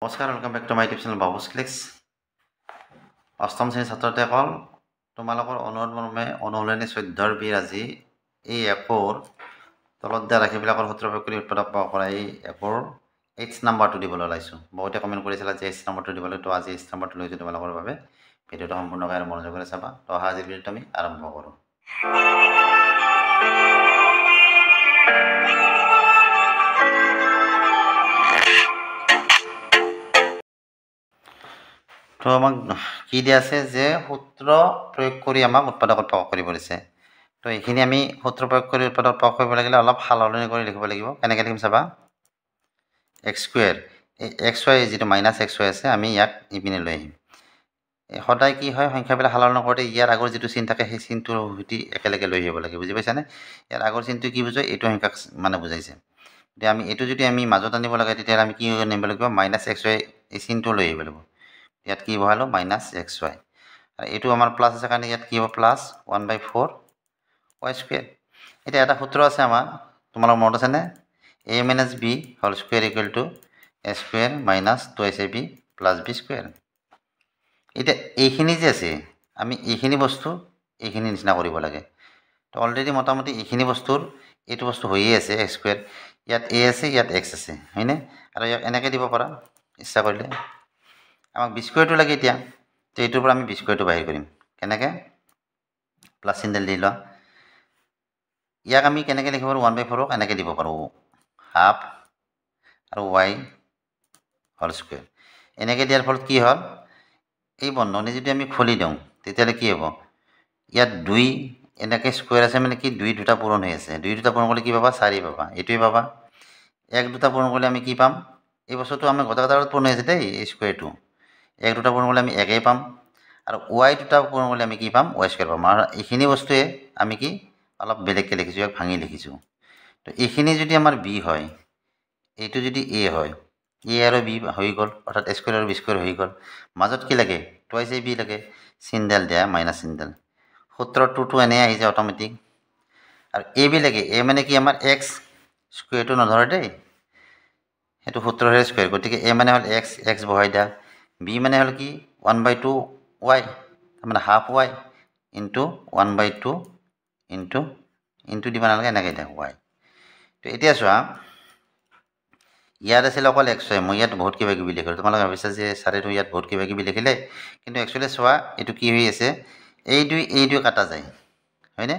নমস্কাৰ, welcome back to my YouTube channel Babus clicks. অষ্টম শ্ৰেণীৰ ছাত্ৰসকল, তোমালোকৰ অনুৰোধ মৰ্মে অনুশীলনী 14 বীৰ আজি এই একৰ তলত দিয়া ৰাশিবিলাকৰ সূত্ৰ প্ৰয়োগ কৰি উৎপাদক কৰা এই একৰ এইচ নাম্বাৰটো দিবলৈ ওলাইছোঁ। বহুতে কমেণ্ট কৰিছিলা যে এইচ নাম্বাৰটো দিবলৈ, তো আজি এইচ নাম্বাৰটো লৈছোঁ তোমালোকৰ বাবে। ভিডিঅ'টো সম্পূৰ্ণকৈ আৰু মনোযোগেৰে চাবা। তো অহা আজিৰ ভিডিঅ'টো আমি আৰম্ভ কৰোঁ। তো আমাক কি দিয়া আছে যে সূত্ৰ প্ৰয়োগ কৰি আমাক উৎপাদকত প্ৰকাশ কৰিব দিছে। তো এইখিনি আমি সূত্ৰ প্ৰয়োগ কৰি উৎপাদক প্ৰকাশ কৰিব লাগিলে অলপ সালসলনি কৰি লিখিব লাগিব। কেনেকৈ লিখিম চাবা। এক্স স্কুৱেৰ, এই এক্স ৱাই যিটো মাইনাছ এক্স ৱাই আছে, আমি ইয়াক ইপিনে লৈ আহিম। সদায় কি হয়, সংখ্যাবিলাক সালসলনি কৰোঁতে ইয়াৰ আগৰ যিটো চিন থাকে সেই চিনটোৰ সৈতে একেলগে লৈ আহিব লাগে। বুজি পাইছানে? ইয়াৰ আগৰ চিনটো কি বুজায়, এইটো সংখ্যাক মানে বুজাইছে। এতিয়া এইটো যদি আমি মাজত আনিব লাগে, তেতিয়াহ'লে আমি কি আনিব লাগিব, মাইনাছ এক্স ৱাই এই চিনটো লৈ আহিব লাগিব। ইয়াত কি বহালো, মাইনাছ এক্স ৱাই, আৰু এইটো আমাৰ প্লাছ আছে কাৰণে ইয়াত কি হ'ব, প্লাছ 1/4 ৱাই স্কুৱেৰ। এতিয়া এটা সূত্ৰ আছে আমাৰ, তোমালোকৰ মনত আছেনে? a minus B whole square equal to A square minus 2ac B plus B square. এতিয়া এইখিনি যে আছে, আমি এইখিনি বস্তু এইখিনি নিচিনা কৰিব লাগে। তো অলৰেডি মোটামুটি এইখিনি বস্তুৰ এইটো বস্তু হৈয়ে আছে, এক্স স্কুৱেৰ। ইয়াত এ আছে, ইয়াত এক্স আছে, হয়নে? আৰু ইয়াক এনেকৈ দিব পাৰা ইচ্ছা কৰিলে। আমাক বি স্কুৱেৰটো লাগে এতিয়া, তো এইটোৰ পৰা আমি বি স্কুৱেৰটো বাহিৰ কৰিম। কেনেকৈ? প্লাছ চিণ্ডেল দি লোৱা। ইয়াক আমি কেনেকৈ লিখিব পাৰোঁ, 1/4ক এনেকৈ দিব পাৰোঁ, হাফ আৰু ৱাই হোল স্কুৱেৰ। এনেকৈ দিয়াৰ ফলত কি হ'ল, এই বন্ধনী যদি আমি খুলি দিওঁ তেতিয়াহ'লে কি হ'ব, ইয়াত 2 এনেকৈ স্কুৱেৰ আছে মানে কি, 2 দুটা পূৰণ হৈ আছে। 2 দুটা পূৰণ কৰিলে কি পাবা, 4 পাবা। এইটোৱে পাবা। 1 দুটা পূৰণ কৰিলে আমি কি পাম, এই বস্তুটো আমি গোটা গোটা পূৰণ হৈ আছে দেই, এই স্কুৱেৰটো। 1 দুটা পূৰণ কৰিলে আমি 1 পাম, আৰু ৱাই দুটা পূৰণ কৰিলে আমি কি পাম, ৱাই স্কুৱেৰ পাম। আৰু এইখিনি বস্তুৱে আমি কি অলপ বেলেগকৈ লিখিছোঁ, ইয়াক ভাঙি লিখিছোঁ। তো এইখিনি যদি আমাৰ বি হয়, এইটো যদি এ হয়, এ আৰু বি হৈ গ'ল, অৰ্থাৎ এ স্কুৱেৰ আৰু বি স্কুৱেৰ হৈ গ'ল। মাজত কি লাগে, 2ac বি লাগে, চিনডাল দিয়া মাইনাছ চিনডাল। সূত্ৰটোতো এনেই আহি যায় অট'মেটিক। আৰু এ বি লাগে, এ মানে কি আমাৰ এক্স, স্কুৱেৰটো নধৰে দেই, সেইটো সূত্ৰহে স্কুৱেৰ। গতিকে এ মানে হ'ল এক্স, এক্স বহাই দিয়া। বি মানে হ'ল কি, 1/2 ৱাই, তাৰমানে হাফ ৱাই ইনটু 1/2 ইনটু দিব নালাগে, এনেকৈ দিয়া ৱাই। তো এতিয়া চোৱা, ইয়াত আছিল অকল এক্স ৱাই, মই ইয়াত বহুত কিবা কিবি লিখিলোঁ। তোমালোকে ভাবিছা যে ছাৰেতো ইয়াত বহুত কিবা কিবি লিখিলে, কিন্তু একচুৱেলি চোৱা এইটো কি হৈ আছে, এই দুই কাটা যায়, হয়নে?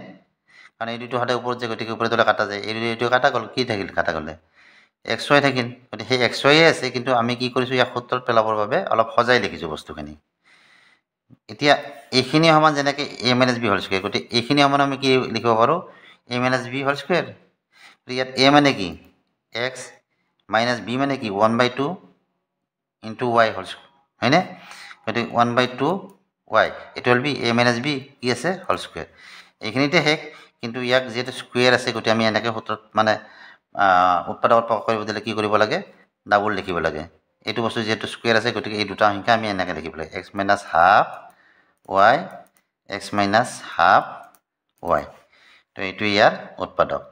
কাৰণ এই দুইটো সদায় ওপৰত যায়, গতিকে ওপৰে তলে কাটা যায়। এইটো কাটা গ'ল, কি থাকিল কাটা গ'লে, এক্স ৱাই থাকিল। গতিকে সেই এক্স ৱাইয়ে আছে, কিন্তু আমি কি কৰিছোঁ, ইয়াক সূত্ৰত পেলাবৰ বাবে অলপ সজাই লিখিছোঁ বস্তুখিনি। এতিয়া এইখিনি সমান যেনেকৈ এ মাইনাছ বি হোল স্কুৱেৰ, গতিকে এইখিনি সমান আমি কি লিখিব পাৰোঁ, এ মাইনাছ বি হোল স্কুৱেৰ। ইয়াত এ মানে কি, এক্স, মাইনাছ বি মানে কি, 1/2 ইনটু ৱাই হোল স্কুৱেৰ, হয়নে? গতিকে 1/2 ৱাই, এইটো হ'ল বি, এ মাইনাছ বি কি আছে, হোল স্কুৱেৰ। এইখিনিতে শেষ, কিন্তু ইয়াক যিহেতু স্কুৱেৰ আছে, গতিকে আমি এনেকৈ সূত্ৰত মানে উৎপাদকত প্ৰকাশ কৰিব দিলে কি কৰিব লাগে, ডাবল লিখিব লাগে। এইটো বস্তু যিহেতু স্কুৱেৰ আছে, গতিকে এই দুটা সংখ্যা আমি এনেকৈ লিখিব লাগে, x minus half Y, x minus half Y. তো এইটো ইয়াৰ উৎপাদক।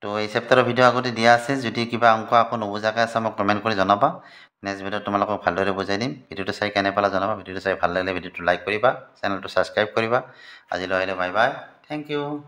তো এই চেপ্টাৰৰ ভিডিঅ' আগতে দিয়া আছে, যদি কিবা অংক আকৌ নুবুজাকৈ আছে মোক কমেণ্ট কৰি জনাবা। নেক্সট ভিডিঅ'ত তোমালোকক ভালদৰে বুজাই দিম। ভিডিঅ'টো চাই কেনে পালা জনাবা। ভিডিঅ'টো চাই ভাল লাগিলে ভিডিঅ'টো লাইক কৰিবা, চেনেলটো ছাবস্ক্ৰাইব কৰিবা। আজিলৈ আহিলে, বাই বাই, থেংক ইউ।